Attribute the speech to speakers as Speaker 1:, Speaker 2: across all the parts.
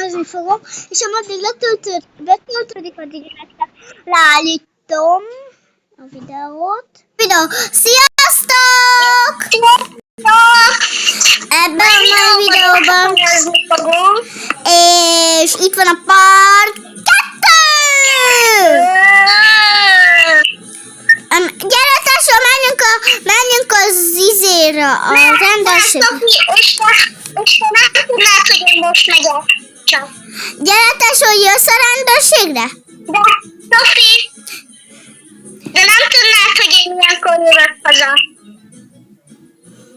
Speaker 1: videózni fogom, és ameddig betöltődik, addig leállítom a videót. Sziasztok! Ebben a mai videóban és itt van a part 2! Gyere tesó, menjünk az izére, a rendőrségre.
Speaker 2: És nem tudnád, hogy én most megyek csak.
Speaker 1: Gyere tesó, jössz a rendőrségre?
Speaker 2: De, Sofi, de nem tudnád, hogy én ilyenkor jövök haza.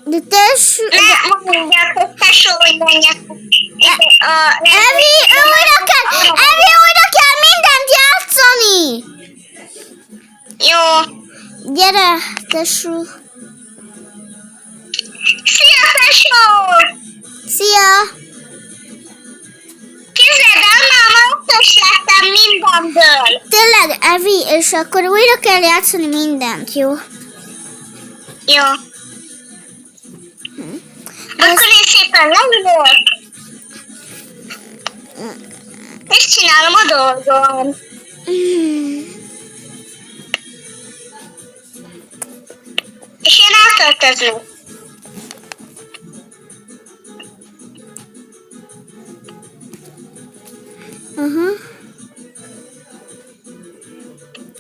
Speaker 1: De tesó...
Speaker 2: Ne mondják, hogy tesó, hogy mondják.
Speaker 1: Evi, újra kell mindent játszani!
Speaker 2: Jó.
Speaker 1: Gyere, tesó.
Speaker 2: Szia, tesó!
Speaker 1: Szia!
Speaker 2: Képzeld el, már magas lettem mindenből.
Speaker 1: Tényleg, Evi, és akkor újra kell játszani mindent, jó?
Speaker 2: Jó. Akkor én szépen leülök. És csinálom a dolgom. És én átöltözök.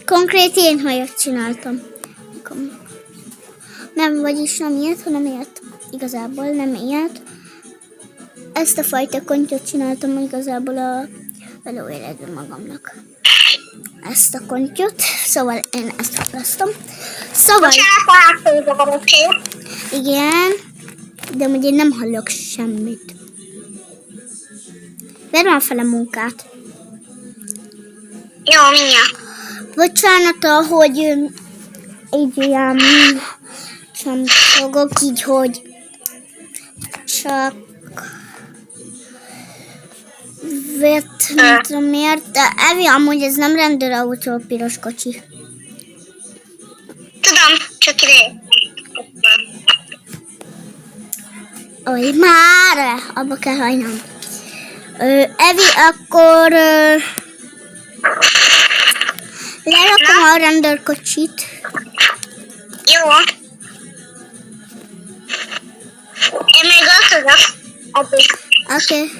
Speaker 1: Konkrét én hajat csináltam. Nem, vagyis nem ilyet, hanem ilyet. Igazából nem ilyet. Ezt a fajta kontyot csináltam igazából a előéledő magamnak. Ezt a kontyot, szóval én ezt választom. Szóval... Igen, de ugye nem hallok semmit. Vedd már fel a munkát.
Speaker 2: Jó, mindjárt.
Speaker 1: Bocsánat, hogy így ilyen sem fogok így, hogy csak vett, nem tudom miért, de Evi, amúgy ez nem rendőrautó, piros kocsi.
Speaker 2: Tudom, csak ide.
Speaker 1: Oly, már abba kell hagynom. Evi, akkor lerakom a rendőrkocsit.
Speaker 2: Jó. Én még alszozok.
Speaker 1: Oké.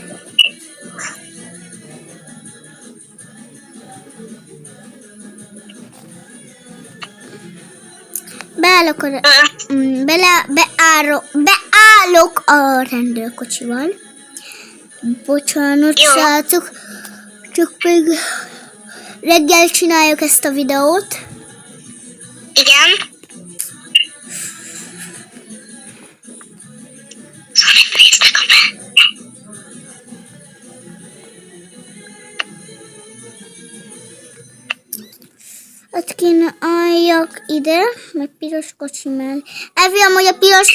Speaker 1: Beállok a rendőrkocsival. Bocsánat, srácok. Csak még reggel csináljuk ezt a videót.
Speaker 2: Igen.
Speaker 1: Ott kéne álljak ide, meg piros kocsi mellé. Evi, amúgy a piros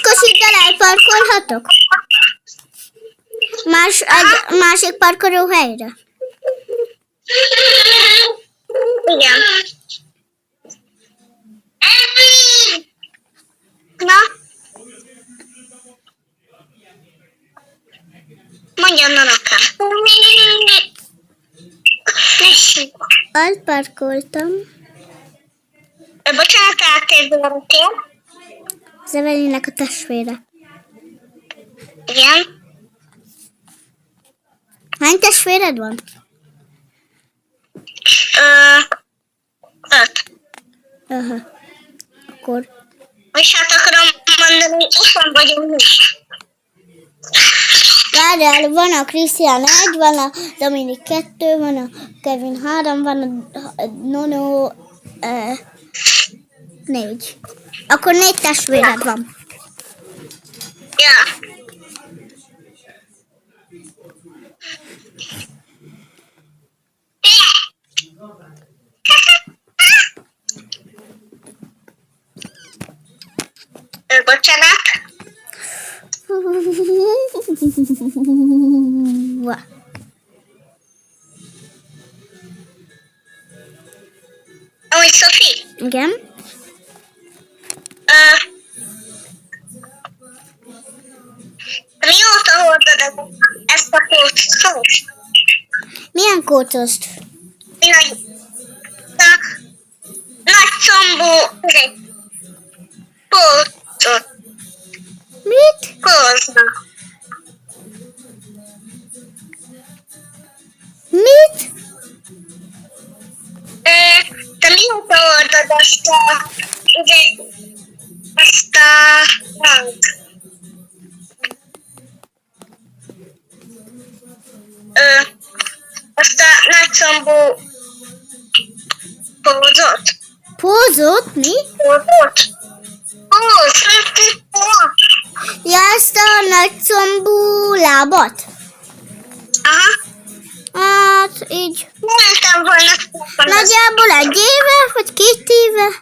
Speaker 1: kocsiddal elparkolhatok? Másik parkoló helyre?
Speaker 2: Igen. Evi! Na? Mondjam, nanakám.
Speaker 1: Elparkoltam.
Speaker 2: Bocsánat, átérdelemtél.
Speaker 1: Az Evelinnek a testvére.
Speaker 2: Igen.
Speaker 1: Hány testvéred van?
Speaker 2: 5.
Speaker 1: Aha. Akkor...
Speaker 2: És hát akarom mondani, otthon vagyunk mi.
Speaker 1: Várjál, van a Krisztián 1, van a Dominik 2, van a Kevin 3, van a Nono 4. Akkor 4 testvéred van.
Speaker 2: Ja. Bocsánat. Amúgy, Sofi?
Speaker 1: Igen?
Speaker 2: Mióta hordod ezt a
Speaker 1: kócosd.
Speaker 2: Nagy combú pótot
Speaker 1: Mit?
Speaker 2: hoznak.
Speaker 1: Mit?
Speaker 2: Te mióta oldod azt a... Azt a... Azt a nagycombú pózot.
Speaker 1: Pózot? Mi?
Speaker 2: Pózot? Póz.
Speaker 1: Ja, ezt a nagycombú lábat?
Speaker 2: Aha.
Speaker 1: Hát, így.
Speaker 2: Nem volna szépen.
Speaker 1: Nagyjából 1 éve, vagy 2 éve?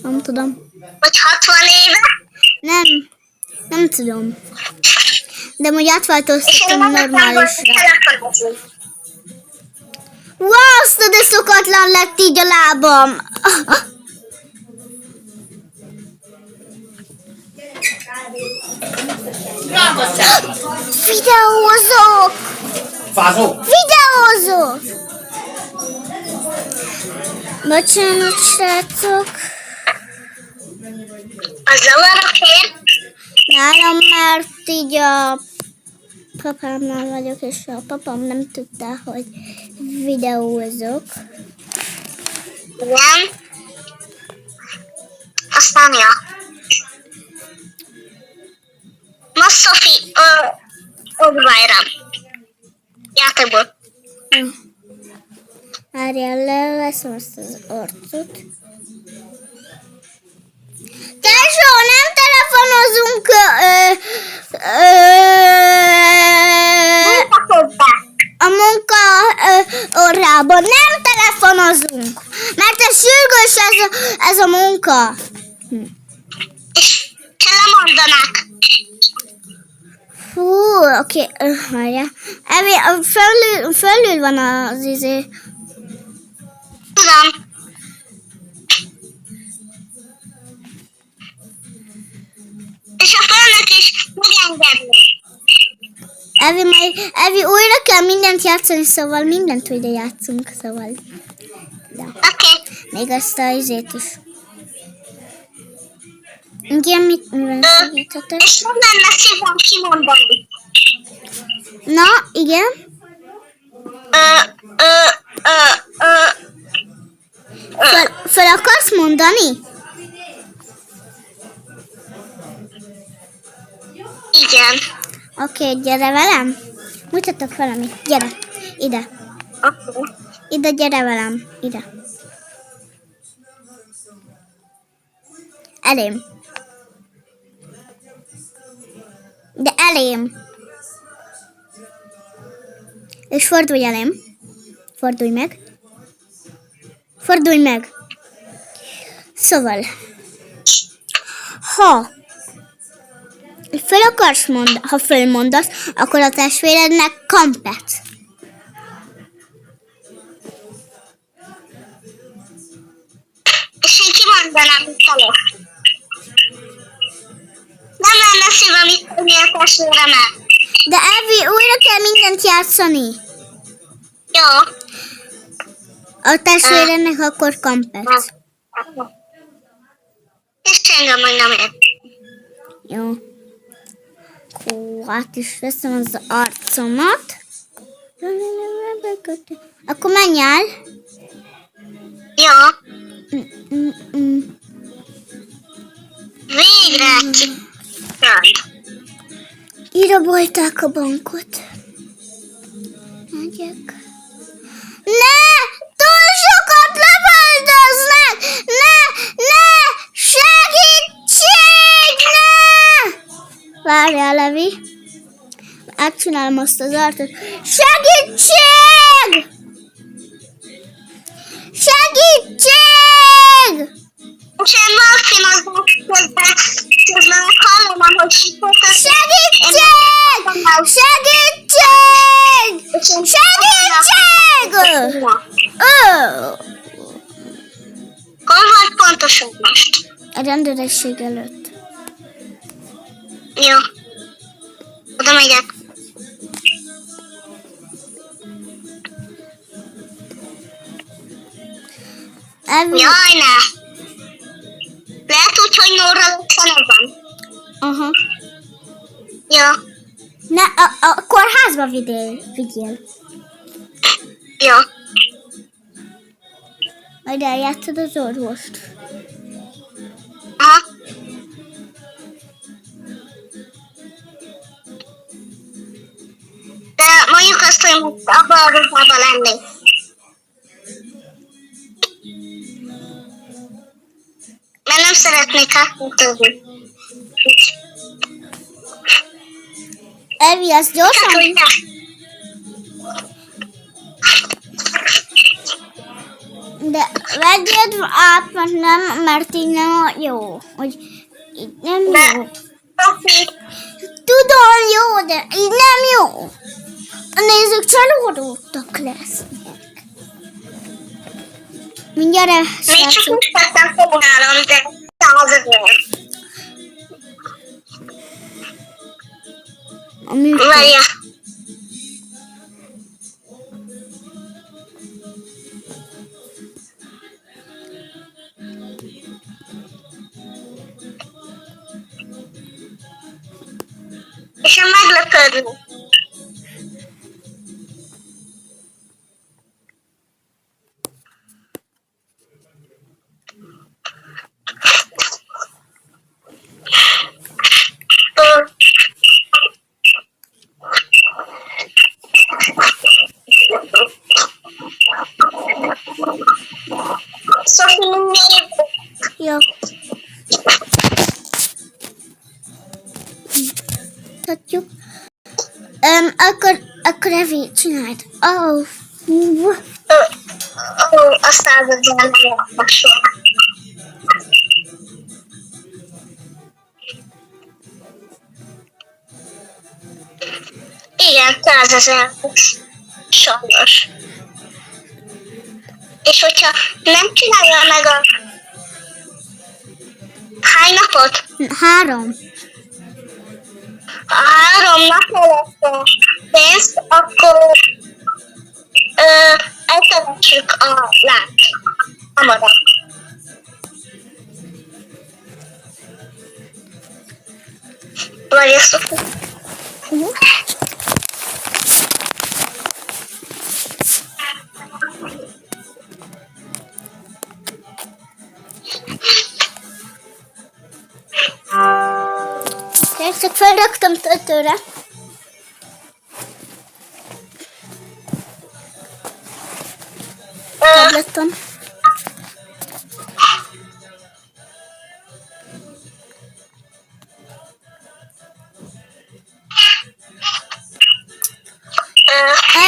Speaker 1: Nem tudom.
Speaker 2: Vagy 60 éve.
Speaker 1: Nem tudom. De úgy
Speaker 2: És én
Speaker 1: átváltoztatom
Speaker 2: magam
Speaker 1: normálisra.
Speaker 2: telefonozni.
Speaker 1: Wow, azt de szokatlan lett így a lábam. Videózok!
Speaker 3: Fázó?
Speaker 1: Videózok! Bocsánat, srácok.
Speaker 2: Az zavarokért.
Speaker 1: Nálam, mert így a papámnál vagyok, és a papám nem tudta, hogy videózok.
Speaker 2: Igen. Aztán ja. Massofi Ogvajram. Játékból.
Speaker 1: Várjál, leveszem ezt az arcot. Tesó, nem telefonozunk a munka órában. Nem telefonozunk, mert ez sürgős ez a munka.
Speaker 2: És te lemondanak.
Speaker 1: Hú, oké, várjál. Evi, fölül van az izé.
Speaker 2: Tudom. És a főnök is megengedni.
Speaker 1: Evi, újra kell mindent játszani, szóval mindent újra játszunk, szóval.
Speaker 2: Oké.
Speaker 1: Még ezt a izét is. Igen, mivel segíthetek?
Speaker 2: És nem lenne szívem kimondani.
Speaker 1: Na, igen. Föl akarsz mondani?
Speaker 2: Igen.
Speaker 1: Oké, gyere velem. Mutatok valamit. Gyere, ide.
Speaker 2: Oké.
Speaker 1: Ide, gyere velem. Ide. Elém. De elém. És fordulj elém. Fordulj meg. Fordulj meg. Szóval, ha fölmondasz, akkor a testvérednek kampet.
Speaker 2: És én kimondanám, hogy telek. Nem lenne szívem itt tenni a testvéremet.
Speaker 1: De Evi, újra kell mindent játszani.
Speaker 2: Jó.
Speaker 1: A testvérednek akkor kampet.
Speaker 2: És engem majd nem ért.
Speaker 1: Jó. Hú, át is veszem az arcomat. Akkor menj el.
Speaker 2: Jó.
Speaker 1: Mm.
Speaker 2: Végre ki.
Speaker 1: Kirabolták a bankot. Megyek. Ne! Túl sokat lövöldöznek! Ne! Segítség! Ne! Várjál, Levi. Átcsinálom azt az arcot. Segítség! Segítség!
Speaker 2: És én morfinozom közben hallom, hogy sikert.
Speaker 1: Segítség! Segítség! Segítség!
Speaker 2: Hol vagy pontosan most?
Speaker 1: A rendőrség előtt.
Speaker 2: Jó. Oda megyek.
Speaker 1: Elvi...
Speaker 2: Jaj, ne. Lehet úgy, hogy Nóra Luxana van.
Speaker 1: Aha.
Speaker 2: Ja,
Speaker 1: Ne, a kórházba vigyél.
Speaker 2: ja.
Speaker 1: Majd eljátszod az orvost.
Speaker 2: Aha. De mondjuk azt, hogy most abban a ruhában lennék. Mert nem szeretnék átmutatni.
Speaker 1: Elvi, azt gyorsan...
Speaker 2: Csak, hogy ne.
Speaker 1: De vegyed át, mert így nem jó. Hogy így nem jó.
Speaker 2: De, Sofi,
Speaker 1: Tudom, jó, de így nem jó. A nézők csalódottak lesznek. Mindjárt
Speaker 2: még csak
Speaker 1: elszálltok.
Speaker 2: úgy tettem fogálom, de az azért.
Speaker 1: A műtől.
Speaker 2: Várja. És én meglepődni. Sofi, miért?
Speaker 1: Jó. Tudjuk. Akkor Evi, csináld. Oh.
Speaker 2: Aztán az ilyen meglepőség. Igen, 100 000. Sajnos. És hogyha nem csinálja meg a... Hány napot?
Speaker 1: 3.
Speaker 2: A 3 nap alatt a pénzt, akkor eltevessük a lát. Hamarabb. Vagy ezt
Speaker 1: Csak felraktam töltőre. Tableton.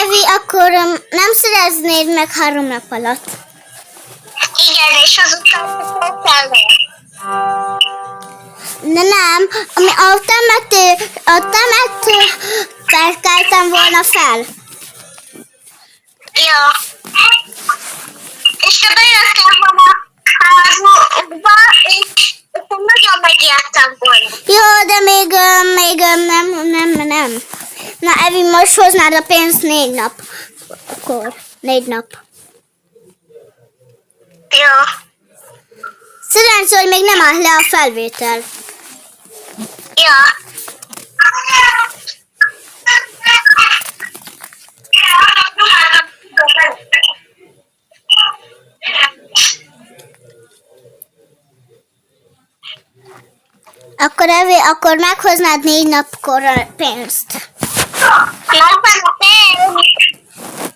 Speaker 1: Evi, akkor nem szereznéd meg 3 nap alatt.
Speaker 2: igen, és azután kell.
Speaker 1: De nem, ami a temető felkeltem volna fel.
Speaker 2: Ja. És te bejöttél volna a házba, és nagyon megijedtem volna.
Speaker 1: Jó, de még nem. Na, Evi, most hoznád a pénzt 4 nap. Akkor 4 nap.
Speaker 2: Ja.
Speaker 1: Szerencsé, hogy még nem áll le a felvétel.
Speaker 2: Ja.
Speaker 1: Akkor Evi, akkor meghoznád 4 napkor a pénzt.
Speaker 2: Megvan a pénz.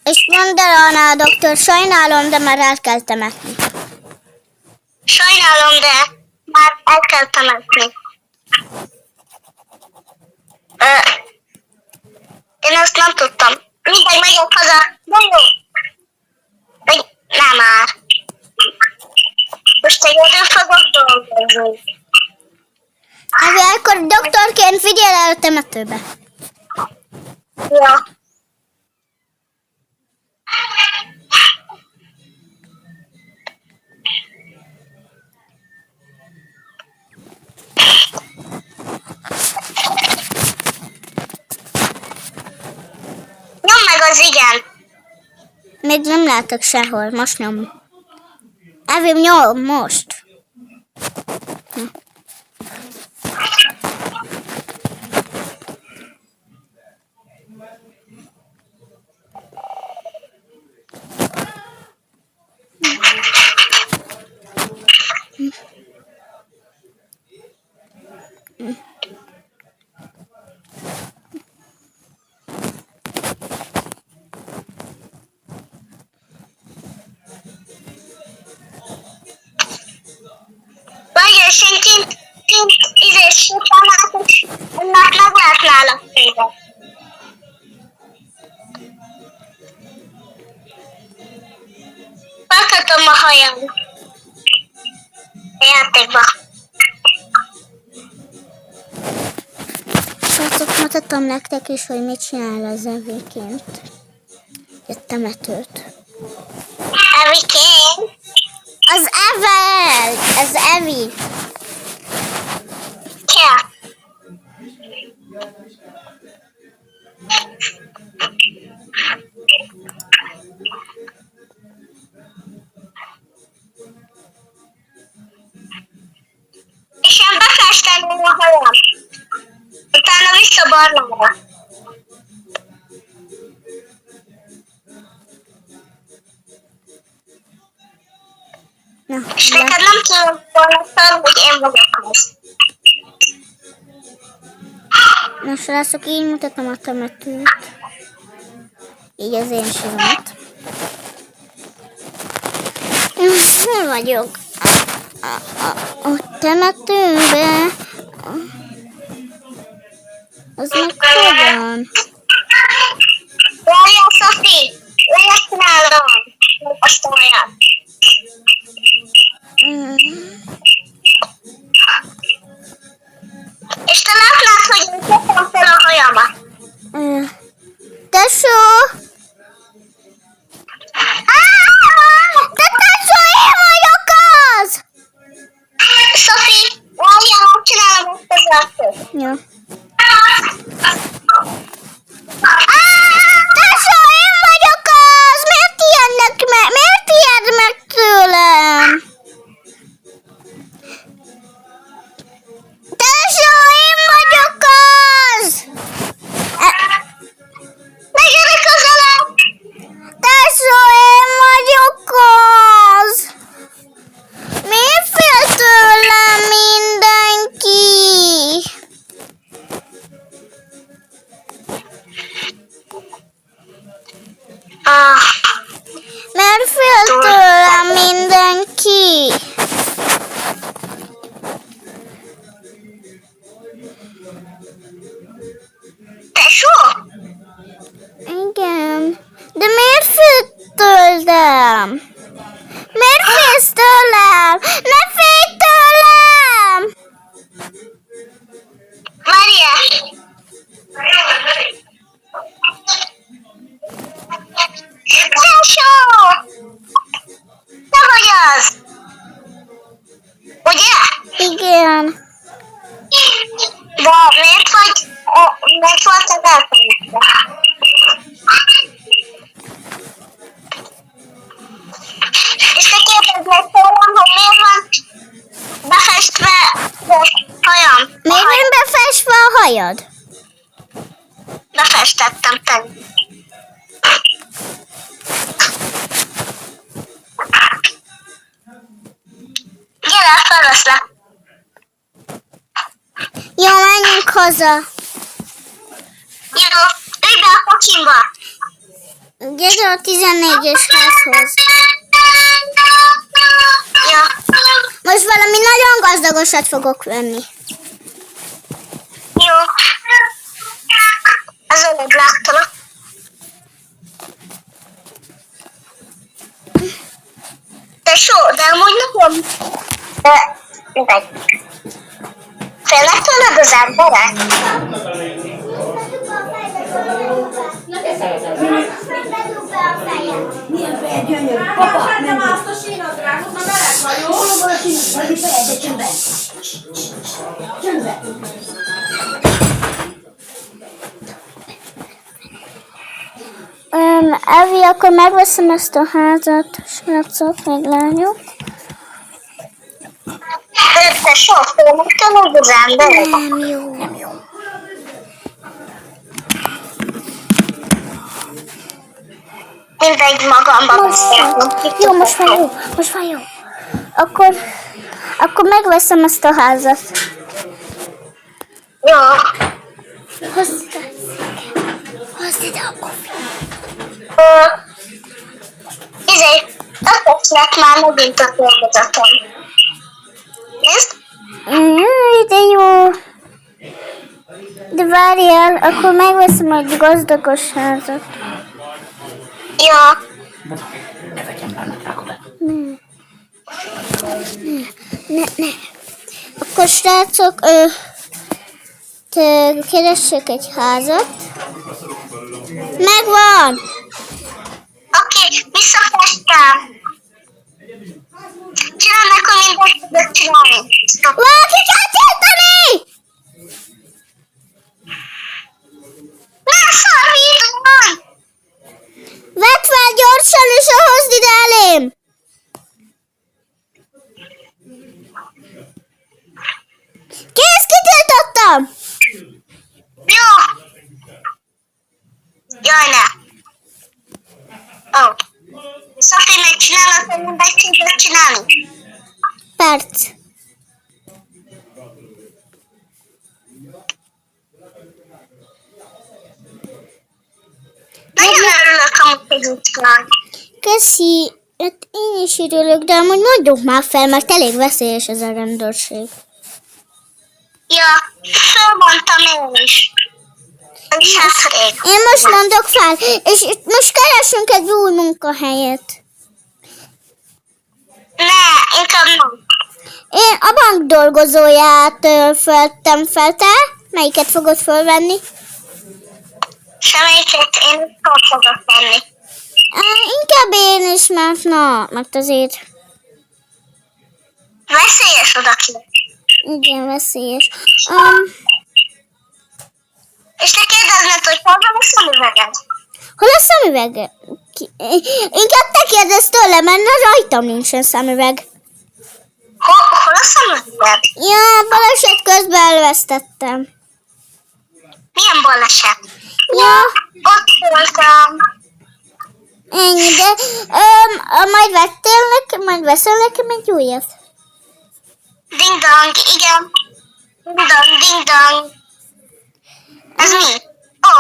Speaker 1: És mondd el a doktor, sajnálom, de már el kell temetni.
Speaker 2: Sajnálom, de már el kell temetni. Én ezt nem tudtam. Mindegy, megyek haza. De jó. Vagy nem már. Most egyedül fogok dolgozni.
Speaker 1: Evi, akkor doktorként vigyél el a temetőbe.
Speaker 2: Ja. Nyom meg az igen.
Speaker 1: Még nem látok sehol, most nyom. Evém nyom most.
Speaker 2: Vagy őszintén, sétálnátok, annak meg lehet nála féle. Láthatom a hajam. A játékba.
Speaker 1: Srácok, mutatom nektek is, hogy mit csinál az evéként. A temetőt.
Speaker 2: Evikén.
Speaker 1: Az Evel! Az Evi!
Speaker 2: Kell. És én befesteném a hajam. Utána vissza barlangra.
Speaker 1: Na,
Speaker 2: És neked nem tudom volna fel, hogy én vagyok az.
Speaker 1: na srácok, így mutatom a temetőt. Így az én síromat. Hol vagyok? A temetőbe. Az meg hogyan?
Speaker 2: Várjál, Szofi! Én csinálom. Azt a hajat. És te látnád, hogy én tettem fel a hajamat.
Speaker 1: Tesó! Te tesó, én vagyok az!
Speaker 2: Szofi, várjál, csinálom ezt az arcot.
Speaker 1: Ja. Tesó, én vagyok az! Miért ijed meg tőlem? Tesó, én vagyok az!
Speaker 2: Megyenek közelebb!
Speaker 1: Tesó, én vagyok az! Miért fél tőlem mindenki? Miért fél tőlem mindenki?
Speaker 2: Tesó?
Speaker 1: Igen. De miért fél tőlem? Miért félsz tőlem? Ne félj tőlem!
Speaker 2: Várjál! Tesó! Te vagy az! Ugye?
Speaker 1: Igen.
Speaker 2: De miért voltad elfelejtve? És te kérdezd meg tőlem, hogy miért van befestve a hajam?
Speaker 1: Miért van befestve a hajad?
Speaker 2: Befestettem te. Gyere, felveszlek.
Speaker 1: Jó, menjünk haza.
Speaker 2: Jó, ülj be a kocsimba.
Speaker 1: Gyere a 14-es házhoz.
Speaker 2: Jó.
Speaker 1: Most valami nagyon gazdagosat fogok venni.
Speaker 2: Jó. Az előbb láttalak. Tesó, de amúgy nekem... Mindegy. Félnek tőled az emberek?
Speaker 3: Milyen feje gyönyörű. Apa, nem azt a sínadrágot, már meleg vagyok. Hol van a sínadrág? Feje, csöndben. Csöndben.
Speaker 1: Evi, akkor megveszem ezt a házat, srácok, meg lányok.
Speaker 2: De sok filmekkel az ember.
Speaker 1: Nem jó.
Speaker 2: Mindegy, magamban
Speaker 1: Jó, most már jó. Akkor megveszem ezt a házat.
Speaker 2: Jó.
Speaker 1: Hozd ide a kofit.
Speaker 2: Ötösnek már megint a dolgozatom. Nézd?
Speaker 1: De jó. De várjál, akkor megveszem egy gazdagos házat.
Speaker 2: Jó.
Speaker 1: Ne. Akkor srácok, keressék egy házat. Megvan!
Speaker 2: Oké, visszafestem. Csinálj, akkor mindent tudok csinálni.
Speaker 1: Valaki kell tiltani!
Speaker 2: Ne szarvítom!
Speaker 1: Vedd fel gyorsan, és hozd ide elém! Kész, kitiltottam!
Speaker 2: Jó. Jaj, ne. Ó. Szofi, megcsinálod, hogy mindegy tudok csinálni.
Speaker 1: Perc.
Speaker 2: Nagyon örülök, amit tudunk csinálni.
Speaker 1: Köszi. Hát én is örülök, de amúgy mondjuk már fel, mert elég veszélyes ez a rendőrség.
Speaker 2: Ja, fölmondtam én is. És hát rég.
Speaker 1: Én most mondok fel, és most keresünk egy új munkahelyet.
Speaker 2: Ne, inkább nem.
Speaker 1: Én a bank dolgozóját föltem fel, te? Melyiket fogod fölvenni?
Speaker 2: Semmelyiket én nem fogok tenni.
Speaker 1: Inkább én is, mert azért
Speaker 2: Veszélyes odakint.
Speaker 1: igen veszélyes.
Speaker 2: És te kérdezned, hogy hol van a szemüveged?
Speaker 1: Hol a szemüveg? Inkább te kérdezz tőlem, mert rajtam nincsen szemüveg.
Speaker 2: Hol a szemüveged?
Speaker 1: Ja, baleset közben elvesztettem.
Speaker 2: Milyen baleset?
Speaker 1: Ja,
Speaker 2: Ott voltam.
Speaker 1: ennyi, de majd veszel nekem egy újat.
Speaker 2: Ding dong, igen. Ding dong, ding dong. Ez mi? Ó.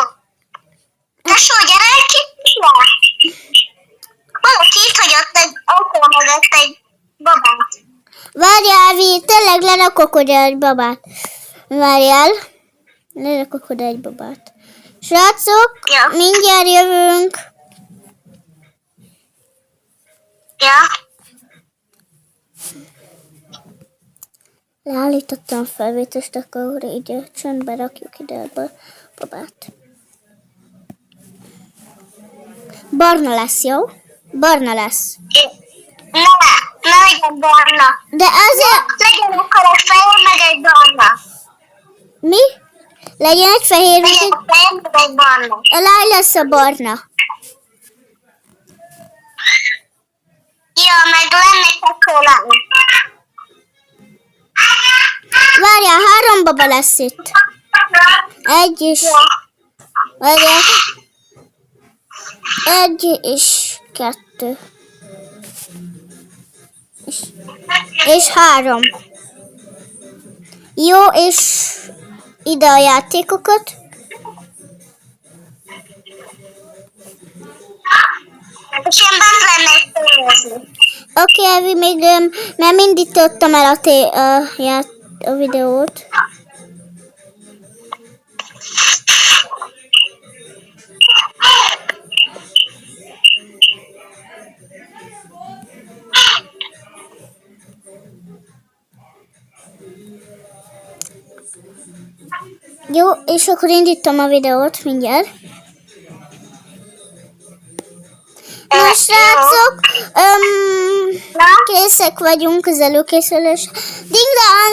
Speaker 2: Tesó, gyere egy kicsit le. Valaki itt hagyott egy autó mögött egy babát.
Speaker 1: Várjál, tényleg lerakok oda egy babát. Várjál, lerakok oda egy babát. Srácok,
Speaker 2: Ja.
Speaker 1: mindjárt jövünk.
Speaker 2: Ja.
Speaker 1: Leállítottam a felvételt, akkor így csöndbe rakjuk ide a babát. Barna lesz, jó? Barna lesz.
Speaker 2: Ne legyen barna.
Speaker 1: De azért...
Speaker 2: Legyen akkor egy fehér, meg egy barna.
Speaker 1: Mi? Legyen egy fehér, meg
Speaker 2: Legyen
Speaker 1: egy...
Speaker 2: egy fehér, meg egy barna.
Speaker 1: Eláj lesz a barna.
Speaker 2: Ja, meg lennek a
Speaker 1: Várjál, 3 baba lesz itt. Egy is. Várjál. 1 és 2. És 3. Jó, és ide a játékokat.
Speaker 2: És én bent lennék tévézni.
Speaker 1: Oké, Evi, még nem indítottam el a videót. Jó, és akkor indítom a videót mindjárt. Na, srácok, készek vagyunk az előkészülés.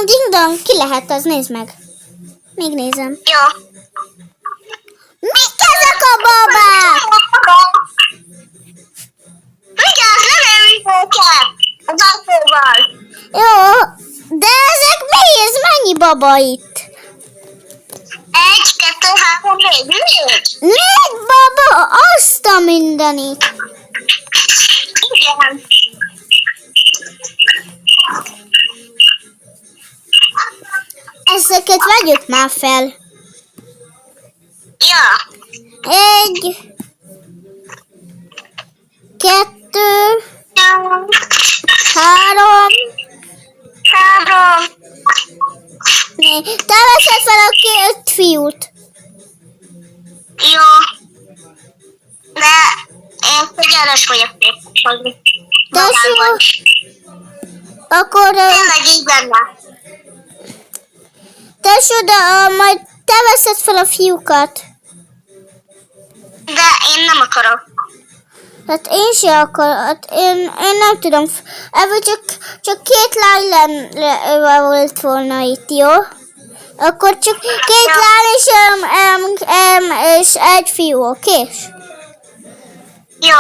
Speaker 1: Ding dong, ki lehet az? Nézd meg. Még nézem.
Speaker 2: Jó.
Speaker 1: Mik ezek a babák?
Speaker 2: Vigyázz, nem őrizzék el az autóval.
Speaker 1: Jó, de ezek baba itt?
Speaker 2: 1, 2, 3, 4, 4.
Speaker 1: 4 baba, azt a mindenit.
Speaker 2: Igen.
Speaker 1: Ezeket vegyük már fel.
Speaker 2: Ja.
Speaker 1: 1, 2, 3,
Speaker 2: 3.
Speaker 1: 4. Te veszed fel a 2 fiút.
Speaker 2: Jó. De én figyelmes vagyok hogy
Speaker 1: Tesó, akkor
Speaker 2: tényleg így benne.
Speaker 1: tesó, de majd te veszed fel a fiúkat.
Speaker 2: De én nem akarok.
Speaker 1: Hát én se akarok, hát én nem tudom. Ebből csak 2 lány volt volna itt, jó? Akkor csak 2 lány és 1 fiú, oké?
Speaker 2: Jó.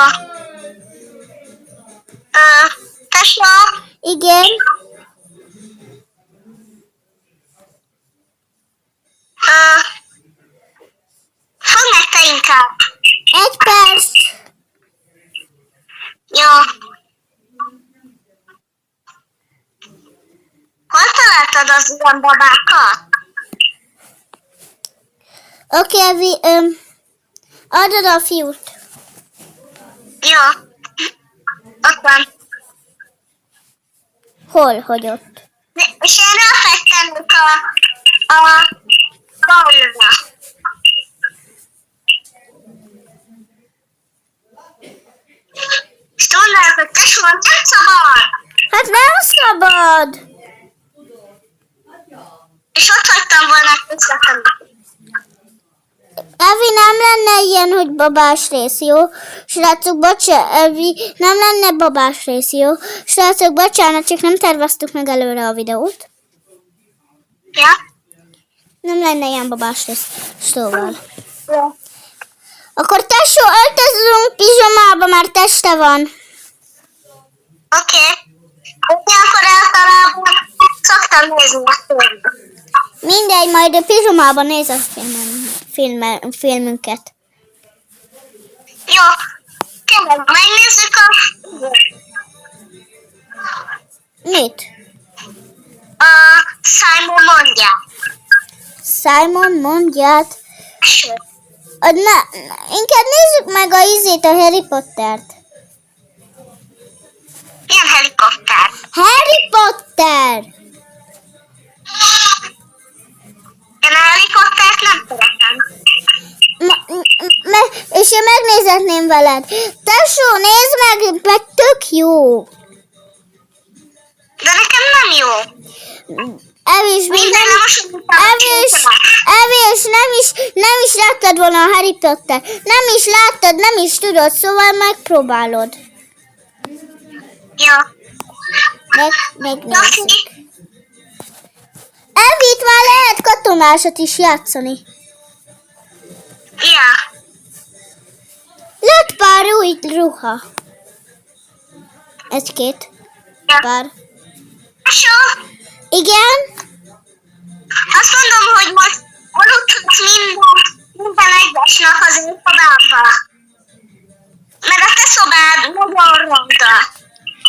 Speaker 2: Tesó,
Speaker 1: Igen.
Speaker 2: fogd meg te inkább.
Speaker 1: 1 perc.
Speaker 2: Jó. Hol találtad az ilyen babákat?
Speaker 1: Oké, Evi, adod a fiút.
Speaker 2: Jó. Ott van.
Speaker 1: Hol, hogy ott?
Speaker 2: És én ráfettem ők a ballra. És tudnál, hogy tesó, nem szabad.
Speaker 1: Hát nem szabad.
Speaker 2: És ott hagytam volna készletem.
Speaker 1: Evi, nem lenne ilyen, hogy babás rész, jó? Srácok, bocsánat, Evi, nem lenne babás rész, jó? Srácok, bocsánat, csak nem terveztük meg előre a videót.
Speaker 2: Ja?
Speaker 1: Nem lenne ilyen babás rész, szóval.
Speaker 2: Jó.
Speaker 1: Akkor tesó, öltözünk pizsomába, mert este van.
Speaker 2: Oké. Ugyanakkor általában szoktam nézni a filmet.
Speaker 1: Mindegy, majd a pizsomában néz a filmünket.
Speaker 2: Jó. Tényleg, megnézzük a...
Speaker 1: Mit?
Speaker 2: A Simon mondja.
Speaker 1: Simon mondját.
Speaker 2: Tesó.
Speaker 1: Inkább nézzük meg a izét, a Harry Pottert.
Speaker 2: Milyen helikopter?
Speaker 1: Harry Potter!
Speaker 2: Én a helikoptert nem szeretem.
Speaker 1: És én megnézetném veled. Tesó, nézd meg tök jó.
Speaker 2: De nekem nem jó.
Speaker 1: Evis,
Speaker 2: Minden
Speaker 1: Evis, nem is láttad volna a Harry Potter. Nem is láttad, nem is tudod, szóval megpróbálod.
Speaker 2: Jó.
Speaker 1: Megnézzük. Evit már lehet katonásat is játszani.
Speaker 2: Ja.
Speaker 1: Lett pár új ruha. 1-2
Speaker 2: Ja.
Speaker 1: pár.
Speaker 2: Tesó,
Speaker 1: Igen?
Speaker 2: azt mondom, hogy most aludhatsz minden egyes nap az én szobámba. Mert a te szobád nagyon ronda.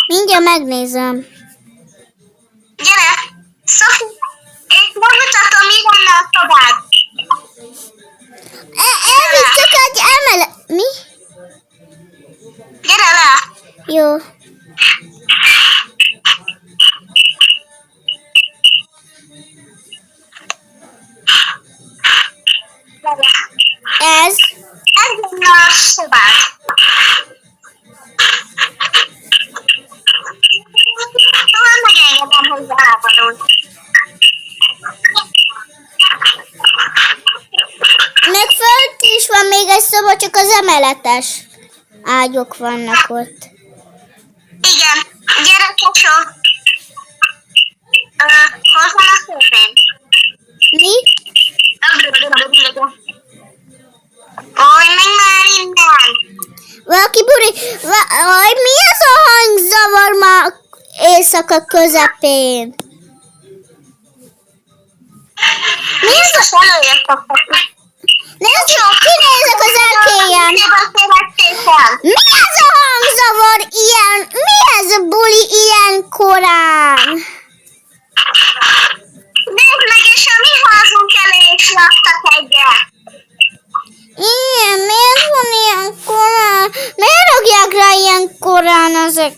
Speaker 1: Mindjárt megnézem.
Speaker 2: Gyere, Szofi, én megmutatom, mi lenne a szobád.
Speaker 1: Evit csak egy emelet. Mi?
Speaker 2: Gyere le.
Speaker 1: Jó. Ez?
Speaker 2: Ez lenne a szobád. Szóval megengedem, hogy elvonulj.
Speaker 1: Meg fönt is van még egy szoba, csak az emeletes ágyok vannak ott.
Speaker 2: Igen, gyere, Tesó. Hol van a tévén?
Speaker 1: Mi?
Speaker 2: Oly, meg már innen.
Speaker 1: Valaki mi ez a hangzavar már éjszaka közepén?
Speaker 2: Biztos előjöttek.
Speaker 1: Nézd, kinézek az erkélyen. Mi ez a hangzavar ilyen? Mi ez a buli ilyen korán?
Speaker 2: Nézd meg, és a mi házunk elé is laktak egyet.
Speaker 1: Igen, miért van ilyen korán? Miért rakják rá ilyen korán ezek?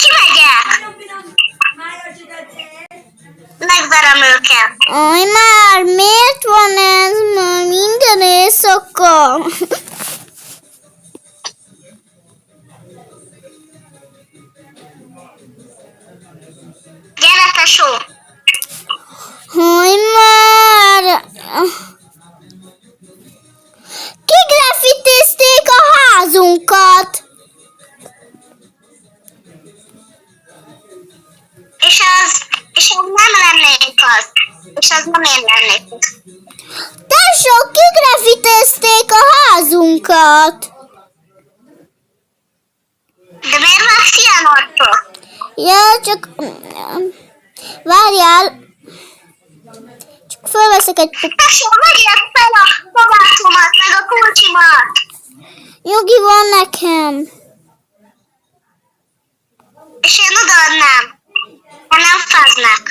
Speaker 2: Kimegyek. Megverem őket.
Speaker 1: Aj, már miért van ez már minden éjszaka?
Speaker 2: Gyere, tesó.
Speaker 1: Aj, már! Kigrafitizték a házunkat!
Speaker 2: És az nem lennék az. És az nem én lennék.
Speaker 1: Tesó, kigrafitizték a házunkat!
Speaker 2: De miért vágsz ilyen orcot?
Speaker 1: Ja, csak... Várjál! Csak fölveszek egy...
Speaker 2: Tesó, vegyél fel a kabátomat, meg a kulcsimat.
Speaker 1: Jogi van nekem.
Speaker 2: És én odaadnám. Ha nem fáznak.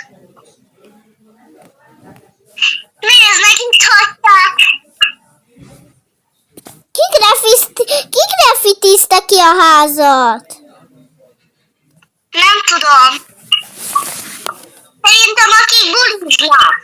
Speaker 2: Nézd meg, itt hagyták.
Speaker 1: Kigrafitizte ki a házat?
Speaker 2: Nem tudom. Szerintem akik buliznak.